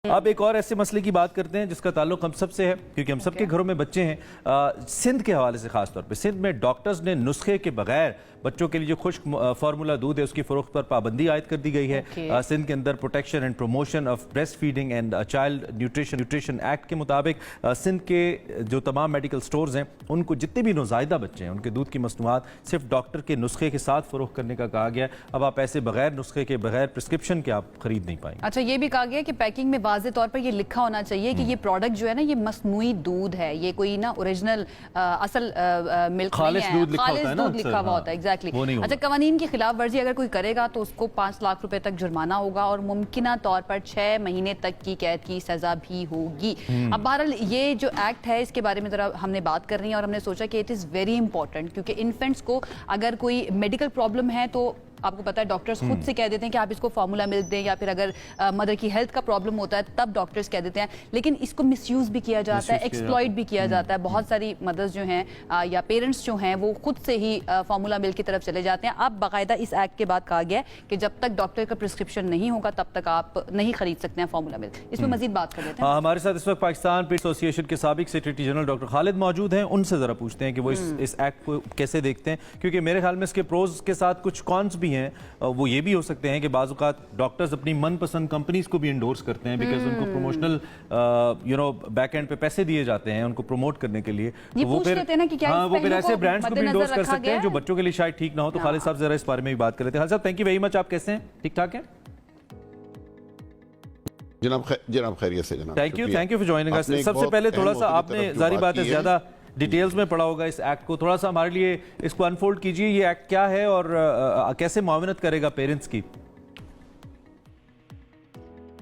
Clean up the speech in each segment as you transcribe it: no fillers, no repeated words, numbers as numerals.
अब एक और ऐसे मसले की बात करते हैं जिसका ताल्लुक हम सब से है, क्योंकि हम सबके घरों में बच्चे हैं। सिंध के हवाले से खास तौर पे सिंध में डॉक्टर्स ने नुस्खे के बगैर बच्चों के लिए जो खुश्क फार्मूला दूध है उसकी फरोख्त पर पाबंदी आयद कर दी गई है। सिंध के अंदर protection and promotion of breast feeding and child nutrition act के मुताबिक सिंध के जो तमाम मेडिकल स्टोर्स हैं उनको जितने भी नौज़ायदा बच्चे हैं उनके दूध की मसनूआत सिर्फ डॉक्टर के नुस्खे के साथ फरोख्त करने का कहा गया है। अब आप ऐसे बगैर नुस्खे के बगैर प्रिस्क्रिप्शन के आप खरीद नहीं पाएंगे। अच्छा, ये भी कहा गया कि पैकिंग में वाज़े तौर पर ये लिखा होना चाहिए कि ये प्रोडक्ट जो है ना ये मसनूई दूध है, ये कोई ना ओरिजिनल असल मिल्क नहीं है, खालिस दूध लिखा हुआ होता है। एग्जैक्टली। अच्छा, कवानीन की खिलाफ वर्जी अगर कोई करेगा तो उसको 5 लाख रुपए तक जुर्माना होगा और मुमकिना तौर पर 6 महीने तक की कैद की सजा भी होगी। अब बहरहाल ये जो एक्ट है इसके बारे में जरा हमने बात कर रही है और हमने सोचा कि इट इज़ वेरी इंपॉर्टेंट, क्योंकि इन्फेंट्स को अगर कोई मेडिकल प्रॉब्लम है तो आपको पता है डॉक्टर्स खुद से कह देते हैं कि आप इसको फार्मूला मिल्क दें, या फिर अगर मदर की हेल्थ का प्रॉब्लम होता है तब डॉक्टर्स कह देते हैं। लेकिन इसको मिसयूज भी किया जाता है, एक्सप्लॉइट भी किया जाता है। बहुत सारी मदर्स जो हैं या पेरेंट्स जो हैं वो खुद से ही फार्मूला मिल्क की तरफ चले जाते हैं। अब बाकायदा इस एक्ट के बाद कहा गया है कि जब तक डॉक्टर का प्रिस्क्रिप्शन नहीं होगा तब तक आप नहीं खरीद सकते हैं फार्मूला मिल्क। इसमें मजीद बात कर लेते हैं। हमारे साथ इस वक्त पाकिस्तान पेट एसोसिएशन के साबिक सेक्रेटरी जनरल डॉक्टर खालिद मौजूद हैं। उनसे जरा पूछते हैं कि वो इस एक्ट को कैसे देखते हैं, क्योंकि मेरे ख्याल में इसके प्रोज के साथ कुछ कॉन्स भी हैं। वो ये भी हो सकते हैं कि बाज़ औक़ात डॉक्टर्स अपनी मनपसंद कंपनीज को भी इंडोर्स करते हैं बिकॉज उनको प्रमोशनल बैक एंड पे पैसे दिए जाते हैं उनको प्रमोट करने के लिए। तो वो फिर ऐसे ब्रांड्स को भी इंडोर्स कर सकते हैं जो बच्चों के लिए शायद ठीक ना हो। तो खालिद साहब जरा इस बारे में भी बात कर लेते हैं। खालिद साहब, थैंक यू वेरी मच। आप कैसे हैं? ठीक ठाक हैं? जनाब खैरियत से जनाब। Thank you for joining us. सबसे पहले थोड़ा सा आपने जारी बात है ज्यादा डिटेल्स में पढ़ा होगा इस एक्ट को, थोड़ा सा हमारे लिए इसको अनफोल्ड कीजिए। ये एक्ट क्या है और कैसे मुआवनत करेगा पेरेंट्स की?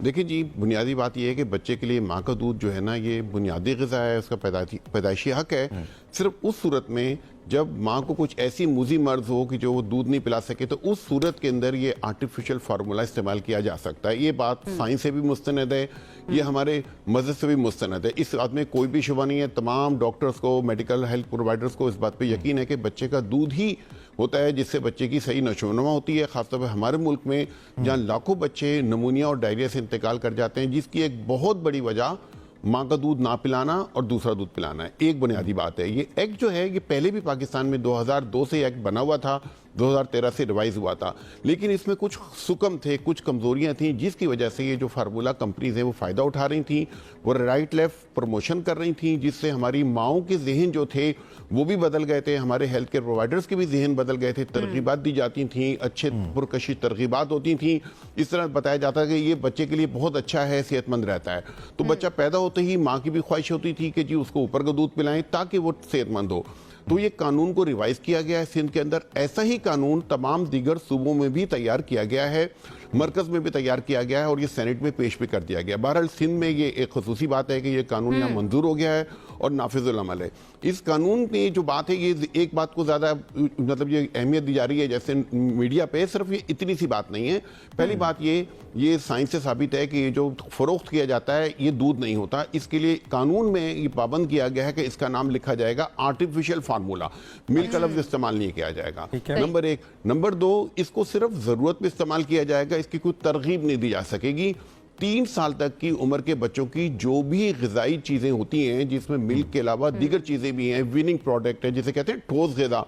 देखिए जी, बुनियादी बात यह है कि बच्चे के लिए माँ का दूध जो है ना ये बुनियादी ग़िज़ा है, उसका पैदाइशी हक है। सिर्फ उस सूरत में जब माँ को कुछ ऐसी मूजी मर्ज हो कि जो वो दूध नहीं पिला सके तो उस सूरत के अंदर ये आर्टिफिशियल फार्मूला इस्तेमाल किया जा सकता है। ये बात साइंस से भी मुस्तनद है, ये हमारे मज़हब से भी मुस्तनद है। इस बात में कोई भी शुबा नहीं है। तमाम डॉक्टर्स को, मेडिकल हेल्थ प्रोवाइडर्स को इस बात पर यकीन है कि बच्चे का दूध ही होता है जिससे बच्चे की सही नशोनुमा होती है। खासतौर पर हमारे मुल्क में जहाँ लाखों बच्चे नमूनिया और डायरिया से इंतकाल कर जाते हैं, जिसकी एक बहुत बड़ी वजह माँ का दूध ना पिलाना और दूसरा दूध पिलाना है। एक बुनियादी बात है। ये एक्ट जो है ये पहले भी पाकिस्तान में 2002 से एक्ट बना हुआ था, 2013 से रिवाइज हुआ था, लेकिन इसमें कुछ सुकम थे, कुछ कमजोरियां थी, जिसकी वजह से ये जो फार्मूला कंपनीज हैं वो फ़ायदा उठा रही थी, वो राइट लेफ्ट प्रमोशन कर रही थी, जिससे हमारी माओं के जहन जो थे वो भी बदल गए थे, हमारे हेल्थ केयर प्रोवाइडर्स के भी जहन बदल गए थे। तरगीबात दी जाती थी, अच्छे पुरकशिश तरगीबात होती थी, इस तरह बताया जाता है कि ये बच्चे के लिए बहुत अच्छा है, सेहतमंद रहता है। तो बच्चा पैदा होते ही माँ की भी ख्वाहिश होती थी कि जी उसको ऊपर का दूध पिलाएं ताकि वो सेहतमंद हो। तो ये कानून को रिवाइज किया गया है सिंध के अंदर। ऐसा ही कानून तमाम दीगर सूबों में भी तैयार किया गया है, मरकज में भी तैयार किया गया है और ये सेनेट में पेश भी कर दिया गया। बहरहाल सिंध में ये एक खसूसी बात है कि ये कानून यहाँ मंजूर हो गया है और नाफिजुल अमल है। इस कानून में जो बात है, ये एक बात को ज़्यादा मतलब ये अहमियत दी जा रही है जैसे मीडिया पे, सिर्फ ये इतनी सी बात नहीं है। पहली बात ये साइंस से साबित है कि ये जो फरोख्त किया जाता है ये दूध नहीं होता। इसके लिए कानून में ये पाबंद किया गया है कि इसका नाम लिखा जाएगा आर्टिफिशियल फार्मूला, मिल्क का लफ्ज़ इस्तेमाल नहीं किया जाएगा, नंबर 1। नंबर 2, इसको सिर्फ ज़रूरत पे इस्तेमाल किया जाएगा, इसकी कोई तरगीब नहीं दी जा सकेगी। 3 साल तक की उम्र के बच्चों की जो भी ग़िज़ाई चीज़ें होती हैं जिसमें मिल्क के अलावा दीगर चीज़ें भी हैं, विनिंग प्रोडक्ट है जिसे कहते हैं ठोस ग़िज़ा,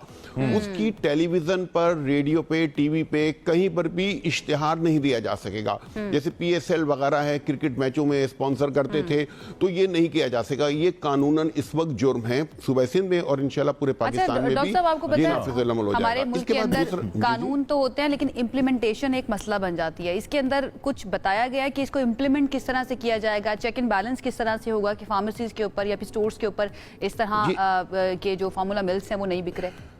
उसकी टेलीविज़न पर, रेडियो पे, टीवी पे कहीं पर भी इश्तिहार नहीं दिया जा सकेगा। जैसे PSL वगैरह है, क्रिकेट मैचों में स्पॉन्सर करते थे, तो ये नहीं किया जा सकेगा। ये कानूनन इस वक्त जुर्म है सूबा सिंध में और इंशाल्लाह पूरे पाकिस्तान में भी ये नाफिज़ुल अमल हो जाएगा। हमारे मुल्क के अंदर कानून तो होते हैं लेकिन इम्प्लीमेंटेशन एक मसला बन जाती है। इसके अंदर कुछ बताया गया है कि इसको इम्प्लीमेंट किस तरह से किया जाएगा, चेक एंड बैलेंस किस तरह से होगा कि फार्मेसीज के ऊपर या फिर स्टोर्स के ऊपर इस तरह के जो फार्मूला मिल्क हैं वो नहीं बिक रहे?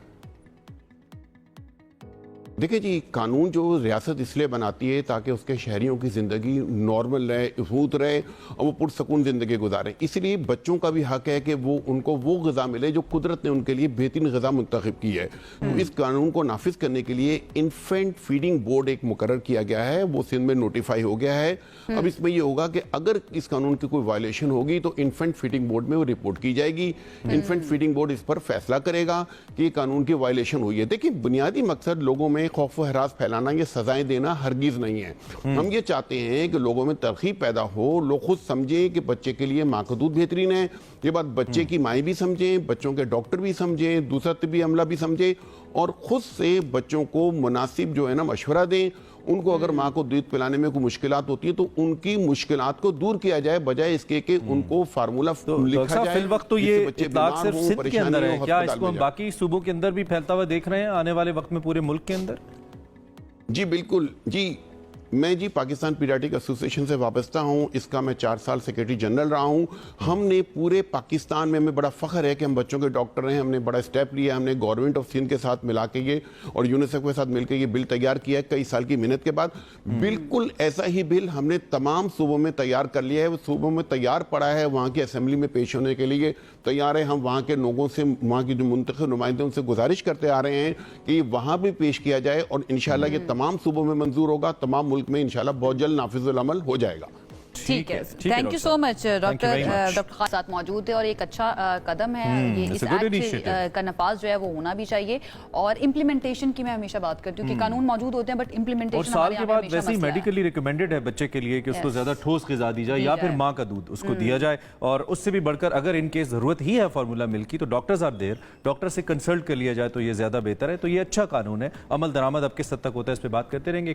देखिए जी, कानून जो रियासत इसलिए बनाती है ताकि उसके शहरियों की ज़िंदगी नॉर्मल रहे, स्मूथ रहे और वो पुरसकून ज़िंदगी गुजारें। इसलिए बच्चों का भी हक है कि उनको वो ग़िज़ा मिले जो कुदरत ने उनके लिए बेहतरीन ग़िज़ा मुंतखब की है। तो इस कानून को नाफिज करने के लिए इन्फेंट फीडिंग बोर्ड एक मुकर्रर किया गया है, वो सिंध में नोटिफाई हो गया है। अब इसमें ये होगा कि अगर इस कानून की कोई वायलेशन होगी तो इन्फेंट फीडिंग बोर्ड में वो रिपोर्ट की जाएगी। इन्फेंट फीडिंग बोर्ड इस पर फैसला करेगा कि कानून की वायलेशन हुई है। देखिए, बुनियादी मकसद लोगों में भय खौफ व हरास फैलाना, ये सजाएं देना हरगिज नहीं है। हम ये चाहते हैं कि लोगों में तरकीब पैदा हो, लोग खुद समझें कि बच्चे के लिए माँ का दूध बेहतरीन है। ये बात बच्चे की माएँ भी समझें, बच्चों के डॉक्टर भी समझें, दूसरा तिब्बी अमला भी समझे और खुद से बच्चों को मुनासिब जो है ना मशवरा दें। उनको अगर माँ को दूध पिलाने में कोई मुश्किलात होती है तो उनकी मुश्किलात को दूर किया जाए, बजाय इसके कि उनको फार्मूला लिखा जाए। फिल वक्त तो ये इत्तलाक सिर्फ सिंध के अंदर है, क्या इसको हम बाकी सूबों के अंदर भी फैलता हुआ देख रहे हैं आने वाले वक्त में पूरे मुल्क के अंदर? जी बिल्कुल जी, मैं जी पाकिस्तान पीडियाट्रिक एसोसिएशन से वाबस्ता हूं, इसका मैं 4 साल सेक्रेटरी जनरल रहा हूं। हमने पूरे पाकिस्तान में, हमें बड़ा फख्र है कि हम बच्चों के डॉक्टर हैं। हमने बड़ा स्टेप लिया, हमने गवर्नमेंट ऑफ सिंध के साथ मिला के ये और यूनिसेफ के साथ मिलकर ये बिल तैयार किया है कई साल की मेहनत के बाद। बिल्कुल ऐसा ही बिल हमने तमाम सूबों में तैयार कर लिया है, वो सूबों में तैयार पड़ा है, वहाँ की असेंबली में पेश होने के लिए तैयार है। हम वहाँ के लोगों से, वहाँ की जो मुंतखब नुमाइंदे उनसे गुजारिश करते आ रहे हैं कि वहाँ भी पेश किया जाए और इंशाल्लाह ये तमाम सूबों में मंजूर होगा, तमाम मुल्क में इंशाल्लाह बहुत जल्द नाफिजुल अमल हो जाएगा। ठीक है, thank you so much doctor Khan साथ मौजूद है और एक अच्छा कदम है ये, इस एक्ट का नफाज जो है वो होना भी चाहिए। और इम्प्लीमेंटेशन की मैं हमेशा बात करती हूँ कि कानून मौजूद होते हैं बट इम्प्लीमेंटेशन साल के बाद वैसे ही मेडिकली रिकमेंडेड है बच्चे के लिए कि उसको ज्यादा ठोस ग़िज़ा दी जाए या फिर माँ का दूध उसको दिया जाए। और उससे भी बढ़कर अगर इन केस जरूरत ही है फार्मूला मिल्क की तो डॉक्टर्स आर देयर, डॉक्टर से कंसल्ट कर लिया जाए तो ये ज्यादा बेहतर है। तो ये अच्छा कानून है, अमल दरामद अब किस हद तक होता है इस पर बात करते रहेंगे।